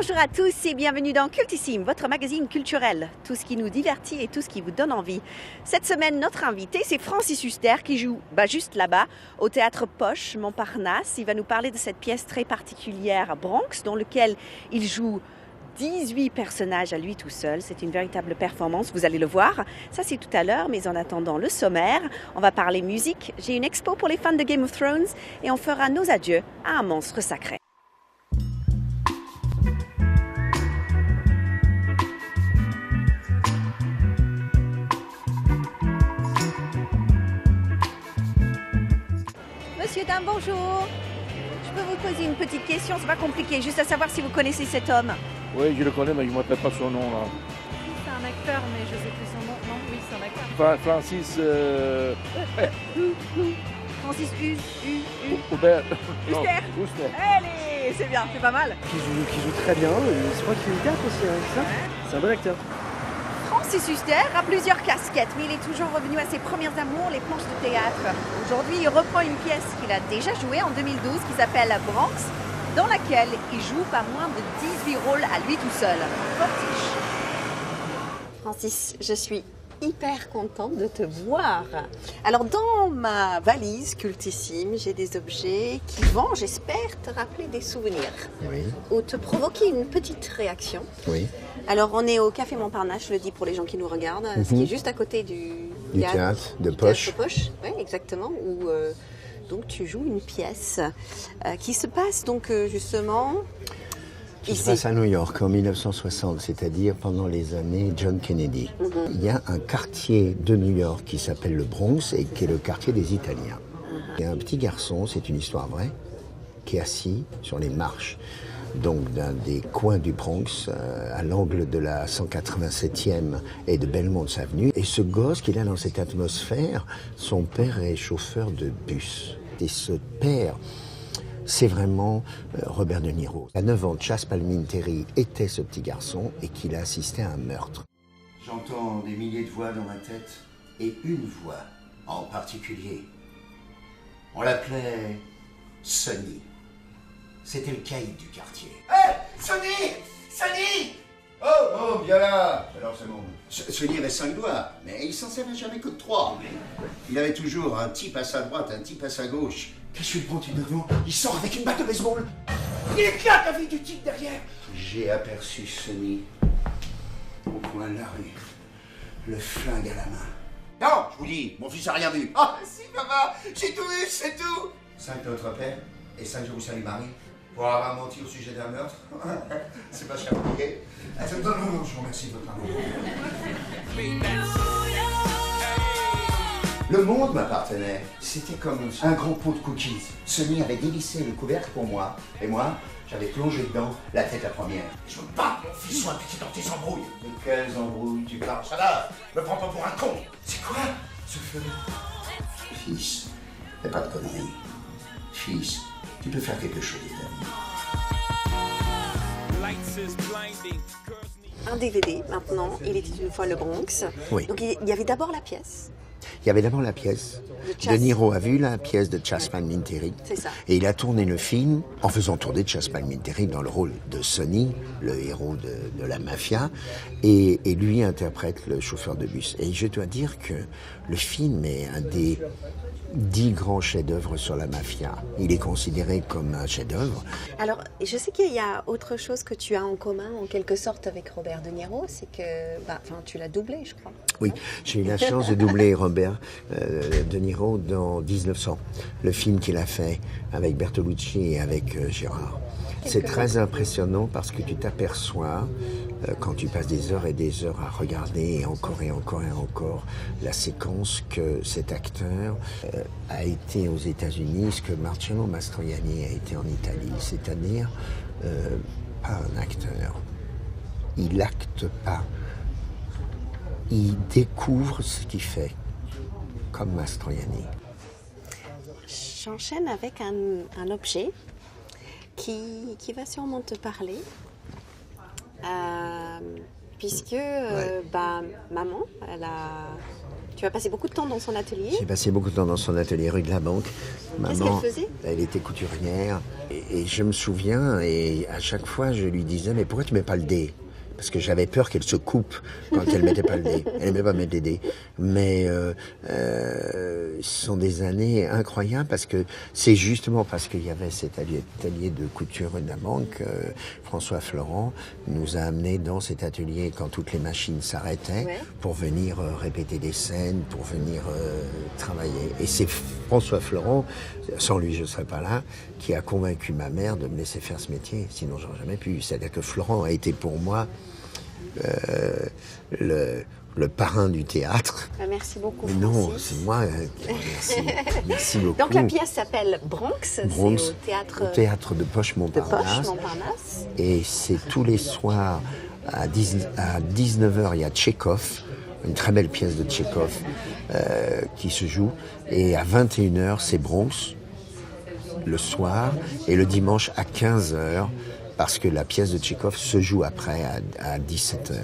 Bonjour à tous et bienvenue dans Cultissime, votre magazine culturel. Tout ce qui nous divertit et tout ce qui vous donne envie. Cette semaine, notre invité, c'est Francis Huster qui joue juste là-bas, au Théâtre Poche, Montparnasse. Il va nous parler de cette pièce très particulière, Bronx, dans laquelle il joue 18 personnages à lui tout seul. C'est une véritable performance, vous allez le voir. Ça, c'est tout à l'heure, mais en attendant le sommaire, on va parler musique. J'ai une expo pour les fans de Game of Thrones et on fera nos adieux à un monstre sacré. Monsieur, dame, bonjour. Je peux vous poser une petite question, c'est pas compliqué, juste à savoir si vous connaissez cet homme. Oui, je le connais, mais je ne me rappelle pas son nom là. C'est un acteur, mais je ne sais plus son nom. Non, oui, c'est un acteur. Francis. Francis Hubert. Huster. Allez, c'est bien, c'est pas mal. Qui joue très bien, je crois qu'il est au théâtre aussi, hein, c'est ça. C'est un bon acteur. Francis Huster a plusieurs casquettes, mais il est toujours revenu à ses premières amours, les planches de théâtre. Aujourd'hui, il reprend une pièce qu'il a déjà jouée en 2012 qui s'appelle Bronx, dans laquelle il joue pas moins de 18 rôles à lui tout seul. Fortiche. Francis, je suis hyper contente de te voir. Alors, dans ma valise cultissime, j'ai des objets qui vont, j'espère, te rappeler des souvenirs. Oui. Ou te provoquer une petite réaction. Oui. Alors, on est au Café Montparnasse, je le dis pour les gens qui nous regardent, ce qui est juste à côté du théâtre de Poche. Oui, exactement, où donc tu joues une pièce qui se passe donc justement Qui ici. se passe à New York en 1960, c'est-à-dire pendant les années John Kennedy. Il y a un quartier de New York qui s'appelle le Bronx et qui est le quartier des Italiens. Il y a un petit garçon, c'est une histoire vraie, qui est assis sur les marches donc d'un des coins du Bronx, à l'angle de la 187e et de Belmont Avenue. Et ce gosse qu'il a dans cette atmosphère, son père est chauffeur de bus. Et ce père, c'est vraiment Robert De Niro. À 9 ans, Chas Palminteri était ce petit garçon et qu'il a assisté à un meurtre. J'entends des milliers de voix dans ma tête, et une voix en particulier. On l'appelait Sonny. C'était le caïd du quartier. Hé, Sonny! Sonny! Oh, viens là! Alors c'est bon. Sonny avait 5 doigts, mais il s'en servait jamais que de 3. Il avait toujours un type à sa droite, un type à sa gauche. Qu'est-ce que tu prends, tu devant? Il sort avec une batte de baseball. Il éclate la vie du type derrière. J'ai aperçu Sonny au coin de la rue, le flingue à la main. Non, je vous dis, mon fils a rien vu. Ah, si, papa, j'ai tout vu, c'est tout. 5 notre père et 5 je vous salue Marie. Pour avoir menti au sujet d'un meurtre, c'est pas cher compliqué. Non, je vous remercie de votre amour. Le monde m'appartenait. C'était comme un grand pot de cookies. Sonny avait dévissé le couvercle pour moi, et moi, j'avais plongé dedans, la tête la première. Je veux pas que mon fils soit impliqué dans tes embrouilles. De quelles embrouilles tu parles? Ça va, me prends pas pour un con. C'est quoi, ce feu? Fils, fais pas de conneries. Fils, tu peux faire quelque chose de ta vie. Un DVD maintenant, il était une fois le Bronx. Oui. Donc il y avait d'abord la pièce. Il y avait d'abord la pièce. De Niro a vu la pièce de Chas Palminteri. C'est ça. Et il a tourné le film en faisant tourner Chas Palminteri dans le rôle de Sonny, le héros de la mafia. Et lui interprète le chauffeur de bus. Et je dois dire que le film est un des 10 grands chefs-d'œuvre sur la mafia. Il est considéré comme un chef-d'œuvre. Alors, je sais qu'il y a autre chose que tu as en commun, en quelque sorte, avec Robert De Niro, c'est que tu l'as doublé, je crois. Oui, j'ai eu la chance de doubler Robert De Niro dans 1900, le film qu'il a fait avec Bertolucci et avec Gérard. C'est très impressionnant parce que tu t'aperçois, quand tu passes des heures et des heures à regarder et encore la séquence, que cet acteur a été aux États-Unis, ce que Marcello Mastroianni a été en Italie, c'est-à-dire pas un acteur. Il n'acte pas. Il découvre ce qu'il fait, comme Mastroianni. J'enchaîne avec un objet qui va sûrement te parler, puisque maman, Tu as passé beaucoup de temps dans son atelier. J'ai passé beaucoup de temps dans son atelier rue de la Banque. Qu'est-ce qu'elle faisait? Elle était couturière. Et je me souviens, et à chaque fois, je lui disais, mais pourquoi tu mets pas le dé? Parce que j'avais peur qu'elle se coupe quand elle mettait pas le dé. Elle n'aimait pas mettre des dés. Mais ce sont des années incroyables parce que c'est justement parce qu'il y avait cet atelier de couture rue de la Banque. François Florent nous a amenés dans cet atelier quand toutes les machines s'arrêtaient pour venir répéter des scènes, pour venir travailler. Et c'est François Florent, sans lui je ne serais pas là, qui a convaincu ma mère de me laisser faire ce métier. Sinon j'aurais jamais pu. C'est-à-dire que Florent a été pour moi le parrain du théâtre. Merci beaucoup, Mais Francis. non, c'est moi. Merci. Merci beaucoup. Donc la pièce s'appelle Bronx, c'est au théâtre de Poche-Montparnasse. Et c'est tous les soirs à 19h, il y a Tchekhov, une très belle pièce de Tchekhov qui se joue. Et à 21h, c'est Bronx, le soir. Et le dimanche à 15h, parce que la pièce de Tchekhov se joue après à 17h.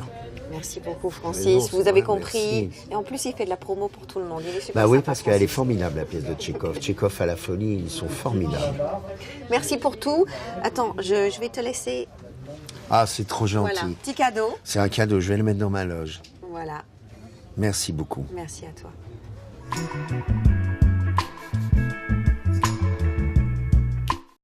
Merci beaucoup, Francis. Vous avez compris. Merci. Et en plus, il fait de la promo pour tout le monde. Il est super oui, sympa, parce qu'elle est formidable, la pièce de Tchekhov. Tchekhov à la folie, ils sont formidables. Merci pour tout. Attends, je vais te laisser. Ah, c'est trop gentil. Voilà, petit cadeau. C'est un cadeau, je vais le mettre dans ma loge. Voilà. Merci beaucoup. Merci à toi.